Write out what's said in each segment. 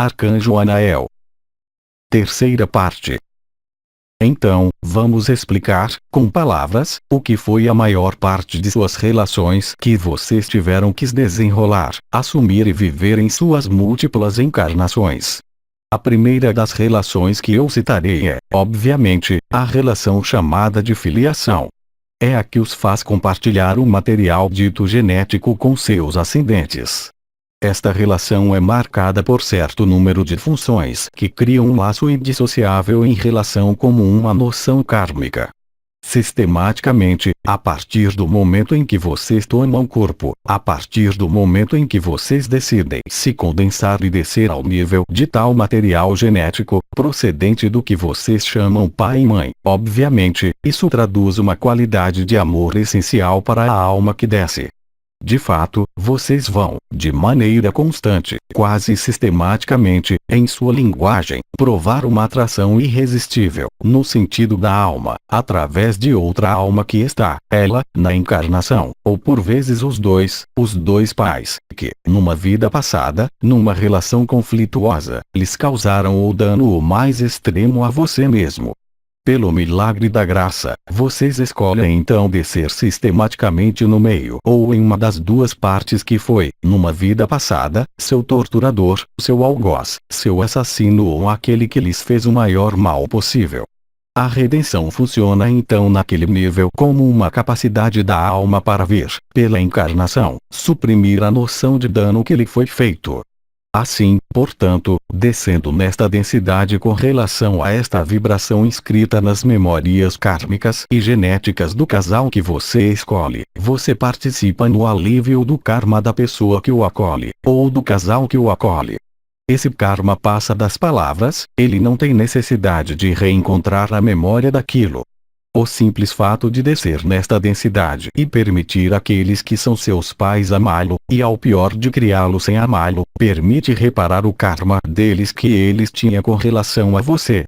Arcanjo Anael. Terceira parte. Então, vamos explicar, com palavras, o que foi a maior parte de suas relações que vocês tiveram que desenrolar, assumir e viver em suas múltiplas encarnações. A primeira das relações que eu citarei é, obviamente, a relação chamada de filiação. É a que os faz compartilhar o material dito genético com seus ascendentes. Esta relação é marcada por certo número de funções que criam um laço indissociável em relação como uma noção kármica. Sistematicamente, a partir do momento em que vocês tomam corpo, a partir do momento em que vocês decidem se condensar e descer ao nível de tal material genético, procedente do que vocês chamam pai e mãe, obviamente, isso traduz uma qualidade de amor essencial para a alma que desce. De fato, vocês vão, de maneira constante, quase sistematicamente, em sua linguagem, provar uma atração irresistível, no sentido da alma, através de outra alma que está, ela, na encarnação, ou por vezes os dois pais, que, numa vida passada, numa relação conflituosa, lhes causaram o dano o mais extremo a você mesmo. Pelo milagre da graça, vocês escolhem então descer sistematicamente no meio ou em uma das duas partes que foi, numa vida passada, seu torturador, seu algoz, seu assassino ou aquele que lhes fez o maior mal possível. A redenção funciona então naquele nível como uma capacidade da alma para ver, pela encarnação, suprimir a noção de dano que lhe foi feito. Assim, portanto, descendo nesta densidade com relação a esta vibração inscrita nas memórias kármicas e genéticas do casal que você escolhe, você participa no alívio do karma da pessoa que o acolhe, ou do casal que o acolhe. Esse karma passa das palavras, ele não tem necessidade de reencontrar a memória daquilo. O simples fato de descer nesta densidade e permitir àqueles que são seus pais amá-lo, e ao pior de criá-lo sem amá-lo, permite reparar o karma deles que eles tinham com relação a você.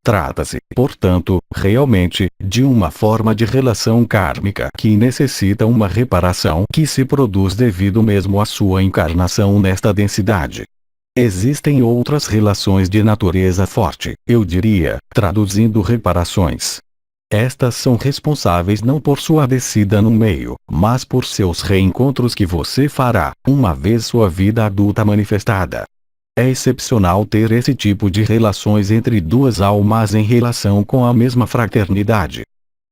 Trata-se, portanto, realmente, de uma forma de relação kármica que necessita uma reparação que se produz devido mesmo à sua encarnação nesta densidade. Existem outras relações de natureza forte, eu diria, traduzindo reparações. Estas são responsáveis não por sua descida no meio, mas por seus reencontros que você fará, uma vez sua vida adulta manifestada. É excepcional ter esse tipo de relações entre duas almas em relação com a mesma fraternidade.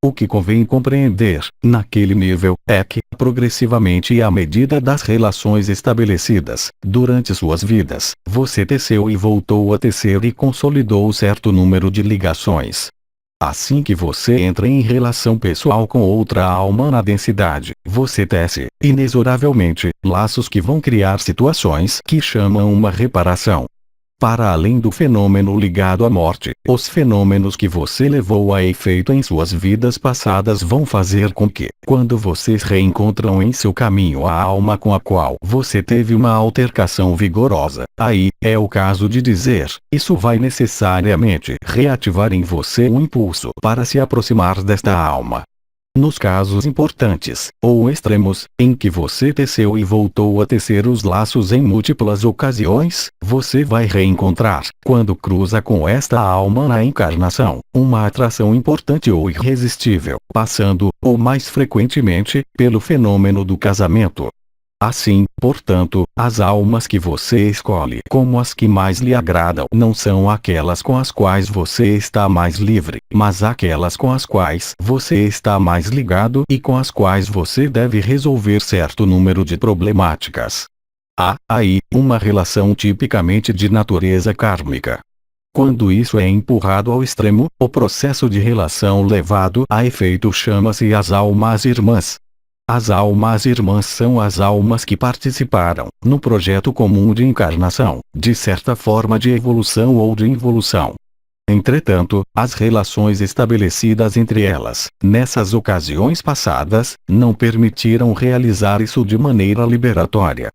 O que convém compreender, naquele nível, é que, progressivamente e à medida das relações estabelecidas, durante suas vidas, você teceu e voltou a tecer e consolidou certo número de ligações. Assim que você entra em relação pessoal com outra alma na densidade, você tece, inexoravelmente, laços que vão criar situações que chamam uma reparação. Para além do fenômeno ligado à morte, os fenômenos que você levou a efeito em suas vidas passadas vão fazer com que, quando vocês reencontram em seu caminho a alma com a qual você teve uma altercação vigorosa, aí, é o caso de dizer, isso vai necessariamente reativar em você um impulso para se aproximar desta alma. Nos casos importantes, ou extremos, em que você teceu e voltou a tecer os laços em múltiplas ocasiões, você vai reencontrar, quando cruza com esta alma na encarnação, uma atração importante ou irresistível, passando, ou mais frequentemente, pelo fenômeno do casamento. Assim, portanto, as almas que você escolhe como as que mais lhe agradam não são aquelas com as quais você está mais livre, mas aquelas com as quais você está mais ligado e com as quais você deve resolver certo número de problemáticas. Há, aí, uma relação tipicamente de natureza kármica. Quando isso é empurrado ao extremo, o processo de relação levado a efeito chama-se as almas irmãs. As almas irmãs são as almas que participaram, no projeto comum de encarnação, de certa forma de evolução ou de involução. Entretanto, as relações estabelecidas entre elas, nessas ocasiões passadas, não permitiram realizar isso de maneira liberatória.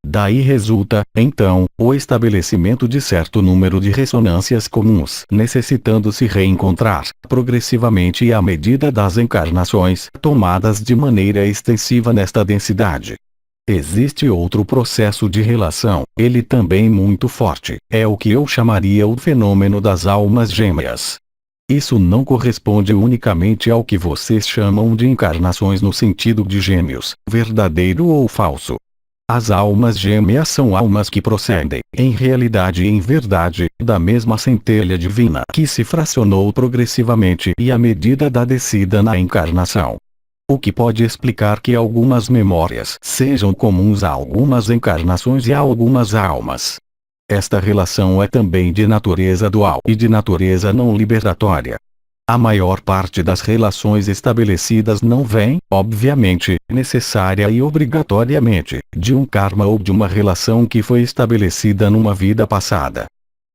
Daí resulta, então, o estabelecimento de certo número de ressonâncias comuns, necessitando se reencontrar, progressivamente à medida das encarnações tomadas de maneira extensiva nesta densidade. Existe outro processo de relação, ele também muito forte, é o que eu chamaria o fenômeno das almas gêmeas. Isso não corresponde unicamente ao que vocês chamam de encarnações no sentido de gêmeos, verdadeiro ou falso. As almas gêmeas são almas que procedem, em realidade e em verdade, da mesma centelha divina que se fracionou progressivamente e à medida da descida na encarnação. O que pode explicar que algumas memórias sejam comuns a algumas encarnações e a algumas almas. Esta relação é também de natureza dual e de natureza não liberatória. A maior parte das relações estabelecidas não vem, obviamente, necessária e obrigatoriamente, de um karma ou de uma relação que foi estabelecida numa vida passada.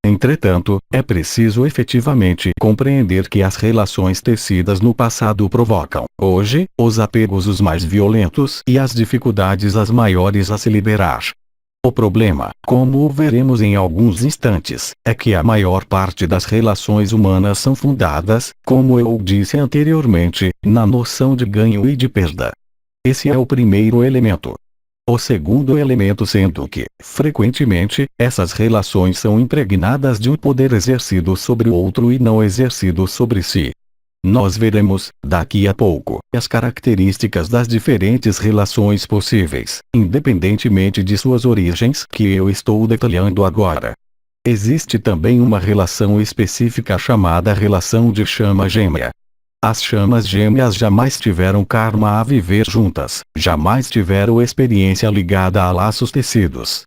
Entretanto, é preciso efetivamente compreender que as relações tecidas no passado provocam, hoje, os apegos os mais violentos e as dificuldades as maiores a se liberar. O problema, como o veremos em alguns instantes, é que a maior parte das relações humanas são fundadas, como eu disse anteriormente, na noção de ganho e de perda. Esse é o primeiro elemento. O segundo elemento sendo que, frequentemente, essas relações são impregnadas de um poder exercido sobre o outro e não exercido sobre si. Nós veremos, daqui a pouco, as características das diferentes relações possíveis, independentemente de suas origens que eu estou detalhando agora. Existe também uma relação específica chamada relação de chama gêmea. As chamas gêmeas jamais tiveram karma a viver juntas, jamais tiveram experiência ligada a laços tecidos.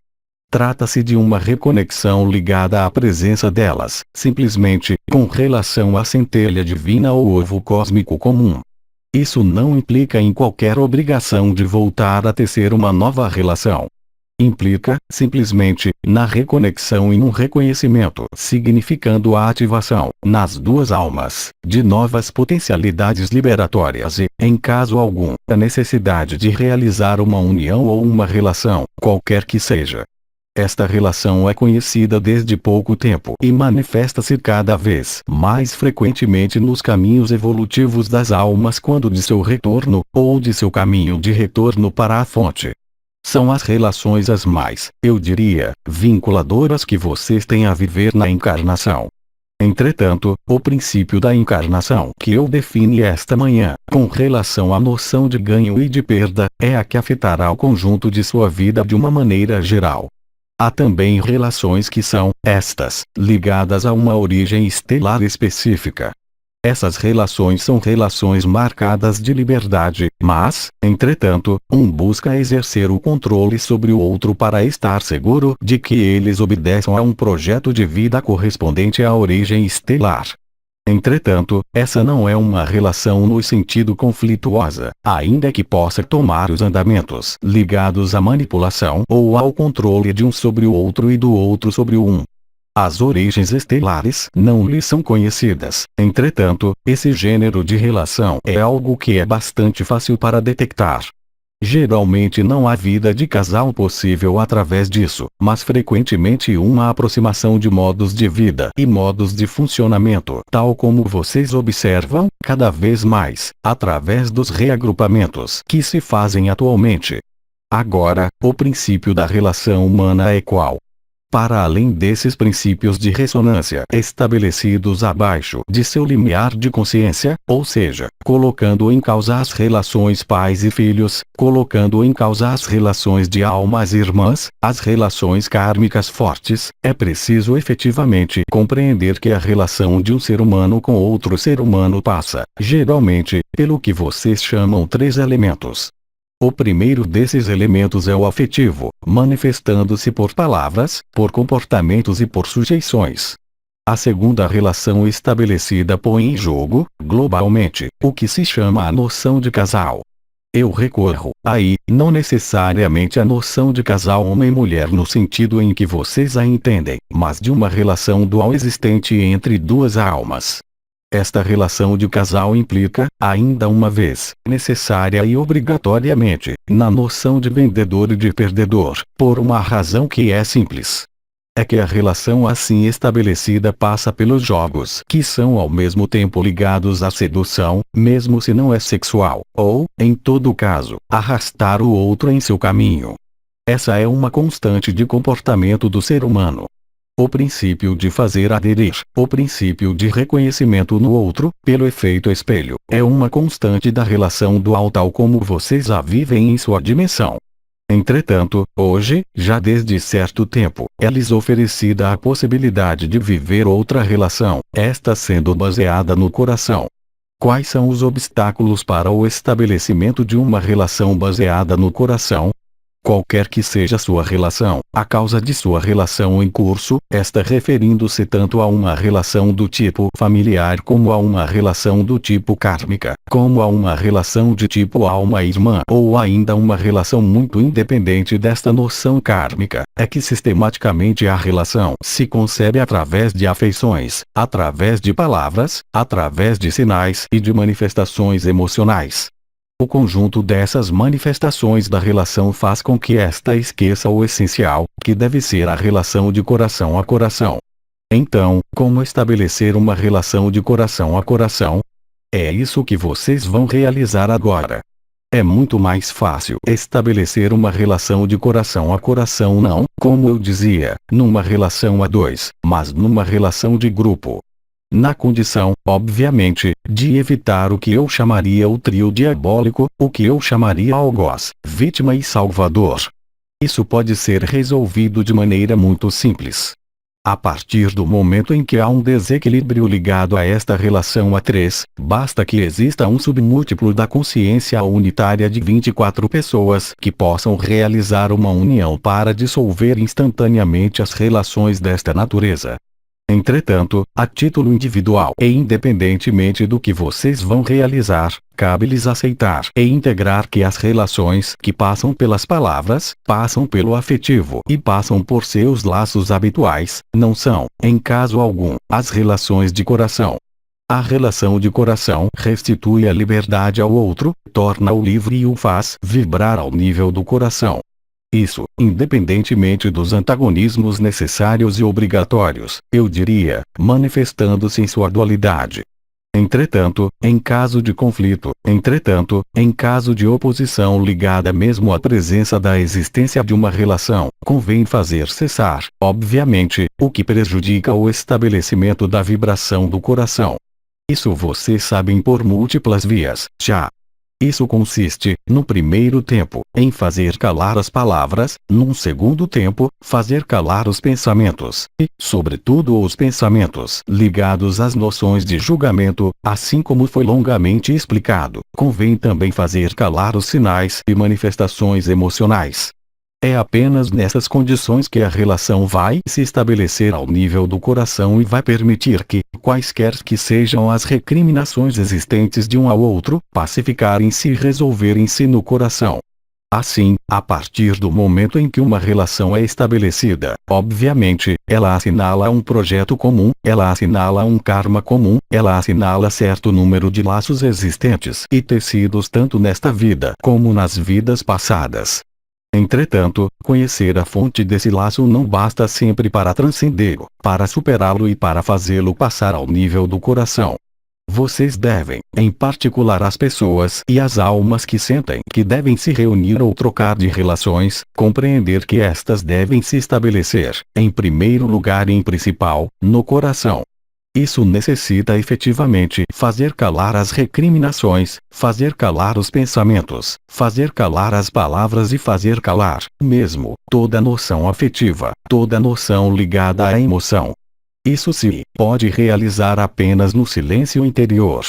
Trata-se de uma reconexão ligada à presença delas, simplesmente, com relação à centelha divina ou ovo cósmico comum. Isso não implica em qualquer obrigação de voltar a tecer uma nova relação. Implica, simplesmente, na reconexão e num reconhecimento, significando a ativação, nas duas almas, de novas potencialidades liberatórias e, em caso algum, a necessidade de realizar uma união ou uma relação, qualquer que seja. Esta relação é conhecida desde pouco tempo e manifesta-se cada vez mais frequentemente nos caminhos evolutivos das almas quando de seu retorno, ou de seu caminho de retorno para a fonte. São as relações as mais, eu diria, vinculadoras que vocês têm a viver na encarnação. Entretanto, o princípio da encarnação que eu defini esta manhã, com relação à noção de ganho e de perda, é a que afetará o conjunto de sua vida de uma maneira geral. Há também relações que são, estas, ligadas a uma origem estelar específica. Essas relações são relações marcadas de liberdade, mas, entretanto, um busca exercer o controle sobre o outro para estar seguro de que eles obedeçam a um projeto de vida correspondente à origem estelar. Entretanto, essa não é uma relação no sentido conflituosa, ainda que possa tomar os andamentos ligados à manipulação ou ao controle de um sobre o outro e do outro sobre o um. As origens estelares não lhe são conhecidas, entretanto, esse gênero de relação é algo que é bastante fácil para detectar. Geralmente não há vida de casal possível através disso, mas frequentemente uma aproximação de modos de vida e modos de funcionamento, tal como vocês observam, cada vez mais, através dos reagrupamentos que se fazem atualmente. Agora, o princípio da relação humana é qual? Para além desses princípios de ressonância estabelecidos abaixo de seu limiar de consciência, ou seja, colocando em causa as relações pais e filhos, colocando em causa as relações de almas irmãs, as relações kármicas fortes, é preciso efetivamente compreender que a relação de um ser humano com outro ser humano passa, geralmente, pelo que vocês chamam três elementos. O primeiro desses elementos é o afetivo, manifestando-se por palavras, por comportamentos e por sujeições. A segunda relação estabelecida põe em jogo, globalmente, o que se chama a noção de casal. Eu recorro, aí, não necessariamente à noção de casal homem-mulher no sentido em que vocês a entendem, mas de uma relação dual existente entre duas almas. Esta relação de casal implica, ainda uma vez, necessária e obrigatoriamente, na noção de vendedor e de perdedor, por uma razão que é simples. É que a relação assim estabelecida passa pelos jogos que são ao mesmo tempo ligados à sedução, mesmo se não é sexual, ou, em todo caso, arrastar o outro em seu caminho. Essa é uma constante de comportamento do ser humano. O princípio de fazer aderir, o princípio de reconhecimento no outro, pelo efeito espelho, é uma constante da relação dual tal como vocês a vivem em sua dimensão. Entretanto, hoje, já desde certo tempo, é-lhes oferecida a possibilidade de viver outra relação, esta sendo baseada no coração. Quais são os obstáculos para o estabelecimento de uma relação baseada no coração? Qualquer que seja sua relação, a causa de sua relação em curso, esta referindo-se tanto a uma relação do tipo familiar como a uma relação do tipo kármica, como a uma relação de tipo alma-irmã ou ainda uma relação muito independente desta noção kármica, é que sistematicamente a relação se concebe através de afeições, através de palavras, através de sinais e de manifestações emocionais. O conjunto dessas manifestações da relação faz com que esta esqueça o essencial, que deve ser a relação de coração a coração. Então, como estabelecer uma relação de coração a coração? É isso que vocês vão realizar agora. É muito mais fácil estabelecer uma relação de coração a coração, não, como eu dizia, numa relação a dois, mas numa relação de grupo. Na condição, obviamente, de evitar o que eu chamaria o trio diabólico, o que eu chamaria algoz, vítima e salvador. Isso pode ser resolvido de maneira muito simples. A partir do momento em que há um desequilíbrio ligado a esta relação a três, basta que exista um submúltiplo da consciência unitária de 24 pessoas que possam realizar uma união para dissolver instantaneamente as relações desta natureza. Entretanto, a título individual e independentemente do que vocês vão realizar, cabe-lhes aceitar e integrar que as relações que passam pelas palavras, passam pelo afetivo e passam por seus laços habituais, não são, em caso algum, as relações de coração. A relação de coração restitui a liberdade ao outro, torna-o livre e o faz vibrar ao nível do coração. Isso, independentemente dos antagonismos necessários e obrigatórios, eu diria, manifestando-se em sua dualidade. Entretanto, em caso de conflito, em caso de oposição ligada mesmo à presença da existência de uma relação, convém fazer cessar, obviamente, o que prejudica o estabelecimento da vibração do coração. Isso vocês sabem por múltiplas vias, já. Isso consiste, no primeiro tempo, em fazer calar as palavras, num segundo tempo, fazer calar os pensamentos, e, sobretudo os pensamentos ligados às noções de julgamento, assim como foi longamente explicado, convém também fazer calar os sinais e manifestações emocionais. É apenas nessas condições que a relação vai se estabelecer ao nível do coração e vai permitir que, quaisquer que sejam as recriminações existentes de um ao outro, pacificarem-se e resolverem-se no coração. Assim, a partir do momento em que uma relação é estabelecida, obviamente, ela assinala um projeto comum, ela assinala um karma comum, ela assinala certo número de laços existentes e tecidos tanto nesta vida como nas vidas passadas. Entretanto, conhecer a fonte desse laço não basta sempre para transcendê-lo, para superá-lo e para fazê-lo passar ao nível do coração. Vocês devem, em particular as pessoas e as almas que sentem que devem se reunir ou trocar de relações, compreender que estas devem se estabelecer, em primeiro lugar e em principal, no coração. Isso necessita efetivamente fazer calar as recriminações, fazer calar os pensamentos, fazer calar as palavras e fazer calar, mesmo, toda noção afetiva, toda noção ligada à emoção. Isso se pode realizar apenas no silêncio interior.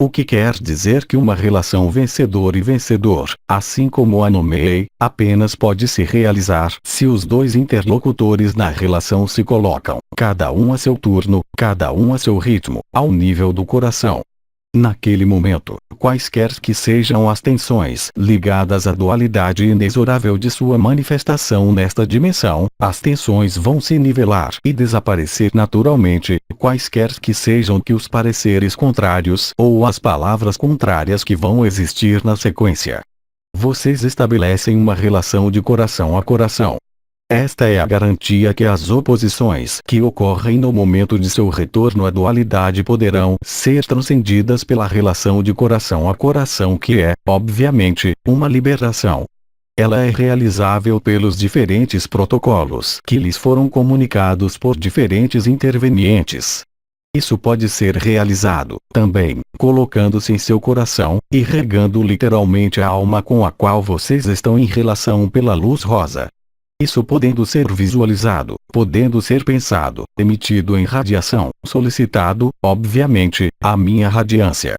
O que quer dizer que uma relação vencedor e vencedor, assim como a nomeei, apenas pode se realizar se os dois interlocutores na relação se colocam, cada um a seu turno, cada um a seu ritmo, ao nível do coração. Naquele momento, quaisquer que sejam as tensões ligadas à dualidade inexorável de sua manifestação nesta dimensão, as tensões vão se nivelar e desaparecer naturalmente, quaisquer que sejam que os pareceres contrários ou as palavras contrárias que vão existir na sequência. Vocês estabelecem uma relação de coração a coração. Esta é a garantia que as oposições que ocorrem no momento de seu retorno à dualidade poderão ser transcendidas pela relação de coração a coração, que é, obviamente, uma liberação. Ela é realizável pelos diferentes protocolos que lhes foram comunicados por diferentes intervenientes. Isso pode ser realizado, também, colocando-se em seu coração, e regando literalmente a alma com a qual vocês estão em relação pela luz rosa. Isso podendo ser visualizado, podendo ser pensado, emitido em radiação, solicitado, obviamente, a minha radiância.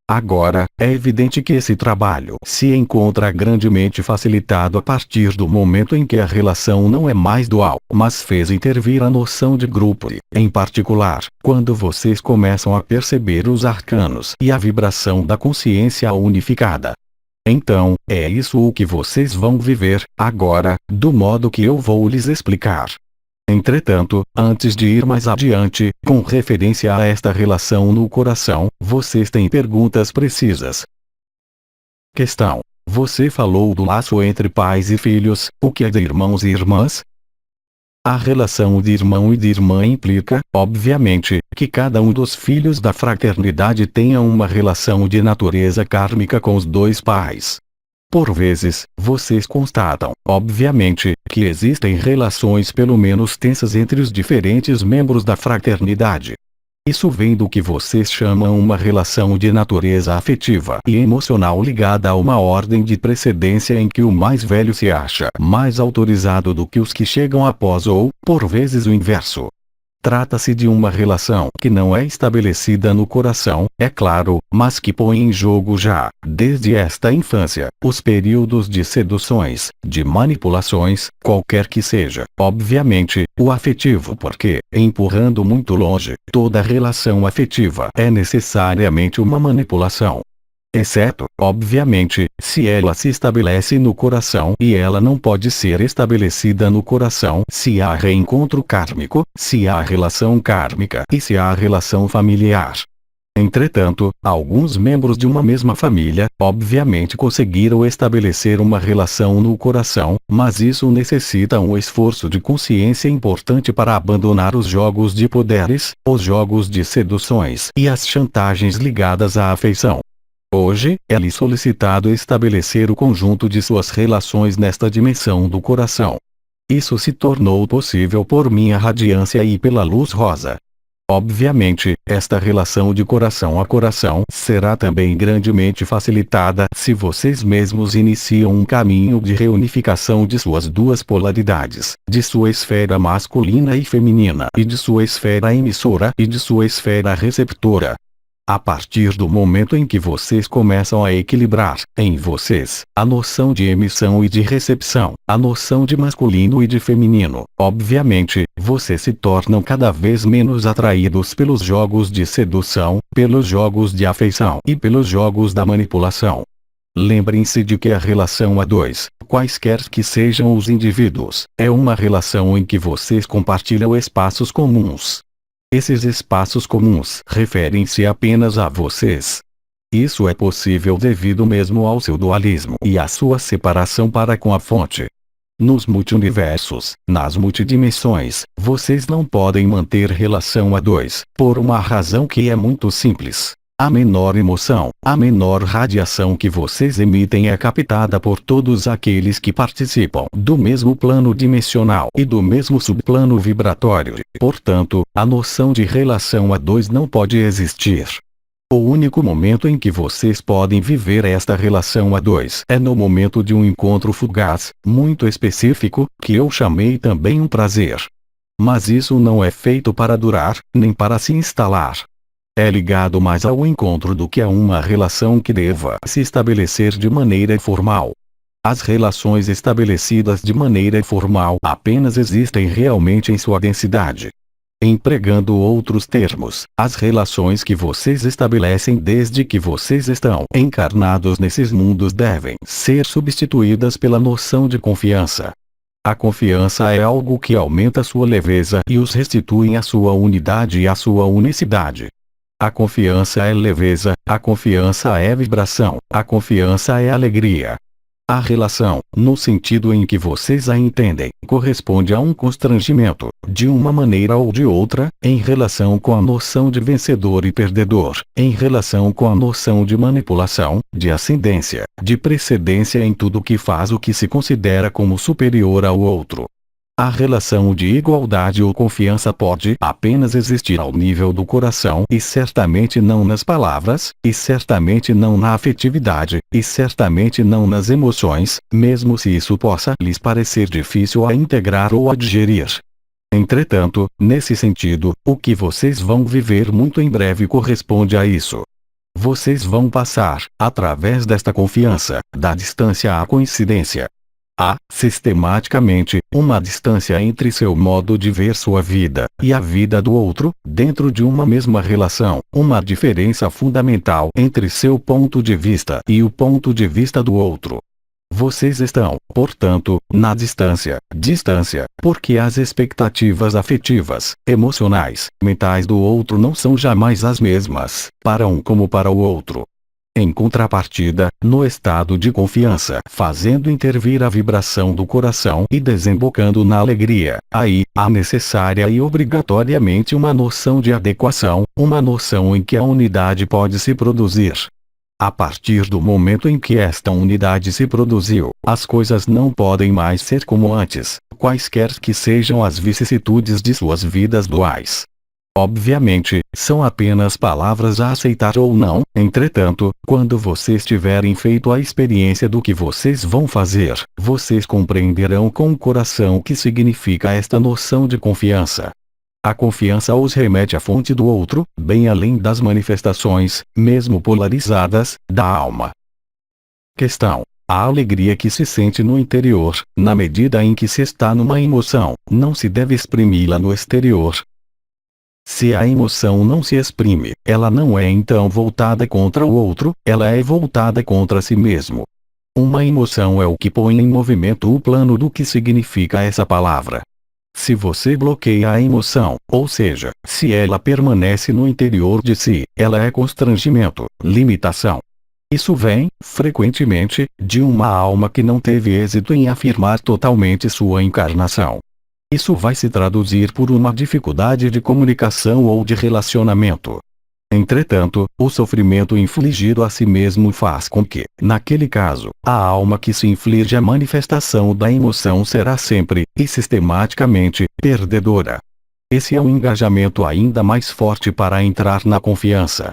Agora, é evidente que esse trabalho se encontra grandemente facilitado a partir do momento em que a relação não é mais dual, mas fez intervir a noção de grupo e, em particular, quando vocês começam a perceber os arcanos e a vibração da consciência unificada. Então, é isso o que vocês vão viver, agora, do modo que eu vou lhes explicar. Entretanto, antes de ir mais adiante, com referência a esta relação no coração, vocês têm perguntas precisas. Questão: você falou do laço entre pais e filhos, o que é de irmãos e irmãs? A relação de irmão e de irmã implica, obviamente, que cada um dos filhos da fraternidade tenha uma relação de natureza kármica com os dois pais. Por vezes, vocês constatam, obviamente, que existem relações pelo menos tensas entre os diferentes membros da fraternidade. Isso vem do que vocês chamam uma relação de natureza afetiva e emocional ligada a uma ordem de precedência em que o mais velho se acha mais autorizado do que os que chegam após ou, por vezes, o inverso. Trata-se de uma relação que não é estabelecida no coração, é claro, mas que põe em jogo já, desde esta infância, os períodos de seduções, de manipulações, qualquer que seja, obviamente, o afetivo, porque, empurrando muito longe, toda relação afetiva é necessariamente uma manipulação. Exceto, obviamente, se ela se estabelece no coração, e ela não pode ser estabelecida no coração se há reencontro kármico, se há relação kármica e se há relação familiar. Entretanto, alguns membros de uma mesma família, obviamente conseguiram estabelecer uma relação no coração, mas isso necessita um esforço de consciência importante para abandonar os jogos de poderes, os jogos de seduções e as chantagens ligadas à afeição. Hoje, é-lhe solicitado estabelecer o conjunto de suas relações nesta dimensão do coração. Isso se tornou possível por minha radiância e pela luz rosa. Obviamente, esta relação de coração a coração será também grandemente facilitada se vocês mesmos iniciam um caminho de reunificação de suas duas polaridades, de sua esfera masculina e feminina e de sua esfera emissora e de sua esfera receptora. A partir do momento em que vocês começam a equilibrar, em vocês, a noção de emissão e de recepção, a noção de masculino e de feminino, obviamente, vocês se tornam cada vez menos atraídos pelos jogos de sedução, pelos jogos de afeição e pelos jogos da manipulação. Lembrem-se de que a relação a dois, quaisquer que sejam os indivíduos, é uma relação em que vocês compartilham espaços comuns. Esses espaços comuns referem-se apenas a vocês. Isso é possível devido mesmo ao seu dualismo e à sua separação para com a fonte. Nos multiuniversos, nas multidimensões, vocês não podem manter relação a dois, por uma razão que é muito simples. A menor emoção, a menor radiação que vocês emitem é captada por todos aqueles que participam do mesmo plano dimensional e do mesmo subplano vibratório. Portanto, a noção de relação a dois não pode existir. O único momento em que vocês podem viver esta relação a dois é no momento de um encontro fugaz, muito específico, que eu chamei também um prazer. Mas isso não é feito para durar, nem para se instalar. É ligado mais ao encontro do que a uma relação que deva se estabelecer de maneira formal. As relações estabelecidas de maneira formal apenas existem realmente em sua densidade. Empregando outros termos, as relações que vocês estabelecem desde que vocês estão encarnados nesses mundos devem ser substituídas pela noção de confiança. A confiança é algo que aumenta sua leveza e os restitui à sua unidade e à sua unicidade. A confiança é leveza, a confiança é vibração, a confiança é alegria. A relação, no sentido em que vocês a entendem, corresponde a um constrangimento, de uma maneira ou de outra, em relação com a noção de vencedor e perdedor, em relação com a noção de manipulação, de ascendência, de precedência em tudo que faz o que se considera como superior ao outro. A relação de igualdade ou confiança pode apenas existir ao nível do coração e certamente não nas palavras, e certamente não na afetividade, e certamente não nas emoções, mesmo se isso possa lhes parecer difícil a integrar ou a digerir. Entretanto, nesse sentido, o que vocês vão viver muito em breve corresponde a isso. Vocês vão passar, através desta confiança, da distância à coincidência. Há, sistematicamente, uma distância entre seu modo de ver sua vida e a vida do outro, dentro de uma mesma relação, uma diferença fundamental entre seu ponto de vista e o ponto de vista do outro. Vocês estão, portanto, na distância, porque as expectativas afetivas, emocionais, mentais do outro não são jamais as mesmas, para um como para o outro. Em contrapartida, no estado de confiança, fazendo intervir a vibração do coração e desembocando na alegria, aí, há necessária e obrigatoriamente uma noção de adequação, uma noção em que a unidade pode se produzir. A partir do momento em que esta unidade se produziu, as coisas não podem mais ser como antes, quaisquer que sejam as vicissitudes de suas vidas duais. Obviamente, são apenas palavras a aceitar ou não, entretanto, quando vocês tiverem feito a experiência do que vocês vão fazer, vocês compreenderão com o coração o que significa esta noção de confiança. A confiança os remete à fonte do outro, bem além das manifestações, mesmo polarizadas, da alma. Questão: a alegria que se sente no interior, na medida em que se está numa emoção, não se deve exprimi-la no exterior. Se a emoção não se exprime, ela não é então voltada contra o outro, ela é voltada contra si mesmo. Uma emoção é o que põe em movimento o plano do que significa essa palavra. Se você bloqueia a emoção, ou seja, se ela permanece no interior de si, ela é constrangimento, limitação. Isso vem, frequentemente, de uma alma que não teve êxito em afirmar totalmente sua encarnação. Isso vai se traduzir por uma dificuldade de comunicação ou de relacionamento. Entretanto, o sofrimento infligido a si mesmo faz com que, naquele caso, a alma que se inflige a manifestação da emoção será sempre, e sistematicamente, perdedora. Esse é um engajamento ainda mais forte para entrar na confiança.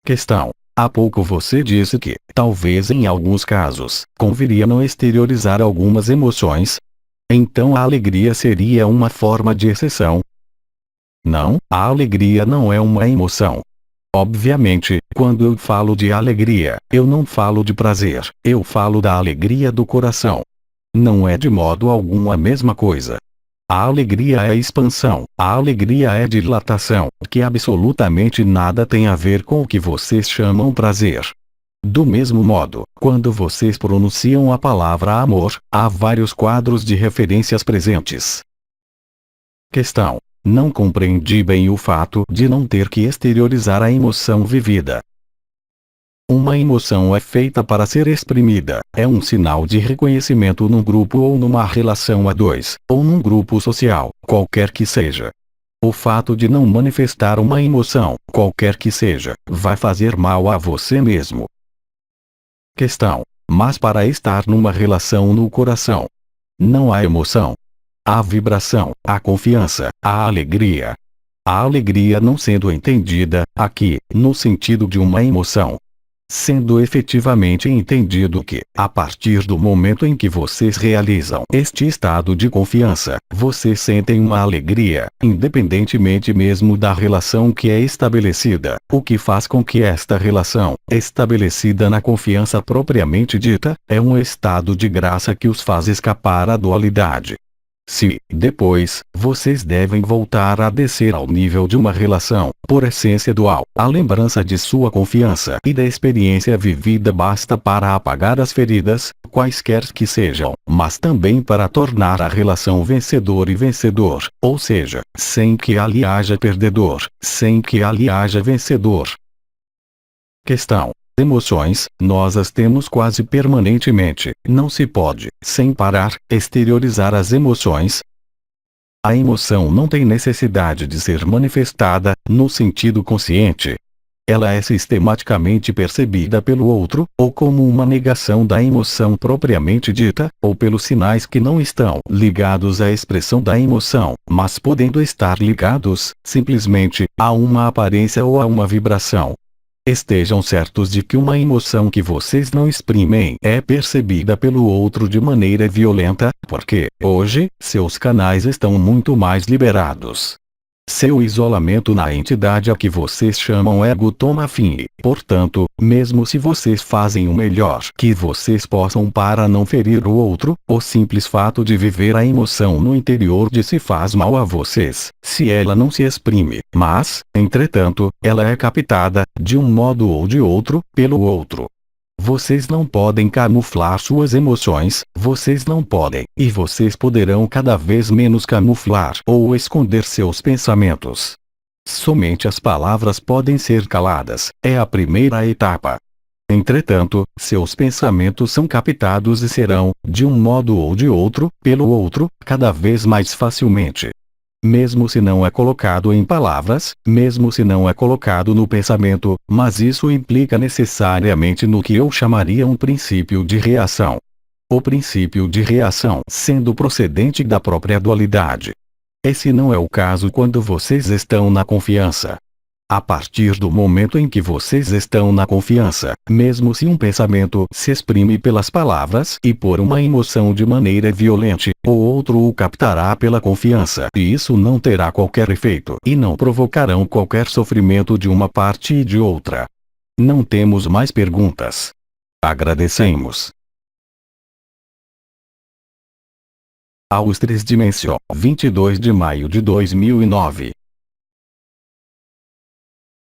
Questão: há pouco você disse que, talvez em alguns casos, conviria não exteriorizar algumas emoções. Então a alegria seria uma forma de exceção? Não, a alegria não é uma emoção. Obviamente, quando eu falo de alegria, eu não falo de prazer, eu falo da alegria do coração. Não é de modo algum a mesma coisa. A alegria é expansão, a alegria é dilatação, que absolutamente nada tem a ver com o que vocês chamam prazer. Do mesmo modo, quando vocês pronunciam a palavra amor, há vários quadros de referências presentes. Questão: não compreendi bem o fato de não ter que exteriorizar a emoção vivida. Uma emoção é feita para ser exprimida, é um sinal de reconhecimento num grupo ou numa relação a dois, ou num grupo social, qualquer que seja. O fato de não manifestar uma emoção, qualquer que seja, vai fazer mal a você mesmo. Questão: mas para estar numa relação no coração, não há emoção. Há vibração, há confiança, há alegria. A alegria não sendo entendida, aqui, no sentido de uma emoção. Sendo efetivamente entendido que, a partir do momento em que vocês realizam este estado de confiança, vocês sentem uma alegria, independentemente mesmo da relação que é estabelecida, o que faz com que esta relação, estabelecida na confiança propriamente dita, é um estado de graça que os faz escapar à dualidade. Se, depois, vocês devem voltar a descer ao nível de uma relação, por essência dual, a lembrança de sua confiança e da experiência vivida basta para apagar as feridas, quaisquer que sejam, mas também para tornar a relação vencedor e vencedor, ou seja, sem que ali haja perdedor, sem que ali haja vencedor. Questão: emoções, nós as temos quase permanentemente. Não se pode, sem parar, exteriorizar as emoções. A emoção não tem necessidade de ser manifestada, no sentido consciente. Ela é sistematicamente percebida pelo outro, ou como uma negação da emoção propriamente dita, ou pelos sinais que não estão ligados à expressão da emoção, mas podendo estar ligados, simplesmente, a uma aparência ou a uma vibração. Estejam certos de que uma emoção que vocês não exprimem é percebida pelo outro de maneira violenta, porque, hoje, seus canais estão muito mais liberados. Seu isolamento na entidade a que vocês chamam ego toma fim e, portanto, mesmo se vocês fazem o melhor que vocês possam para não ferir o outro, o simples fato de viver a emoção no interior de si faz mal a vocês, se ela não se exprime, mas, entretanto, ela é captada, de um modo ou de outro, pelo outro. Vocês não podem camuflar suas emoções, vocês não podem, e vocês poderão cada vez menos camuflar ou esconder seus pensamentos. Somente as palavras podem ser caladas, é a primeira etapa. Entretanto, seus pensamentos são captados e serão, de um modo ou de outro, pelo outro, cada vez mais facilmente. Mesmo se não é colocado em palavras, mesmo se não é colocado no pensamento, mas isso implica necessariamente no que eu chamaria um princípio de reação. O princípio de reação sendo procedente da própria dualidade. Esse não é o caso quando vocês estão na confiança. A partir do momento em que vocês estão na confiança, mesmo se um pensamento se exprime pelas palavras e por uma emoção de maneira violenta, o outro o captará pela confiança e isso não terá qualquer efeito e não provocarão qualquer sofrimento de uma parte e de outra. Não temos mais perguntas. Agradecemos. Aos 3 Dimensão, 22 de maio de 2009.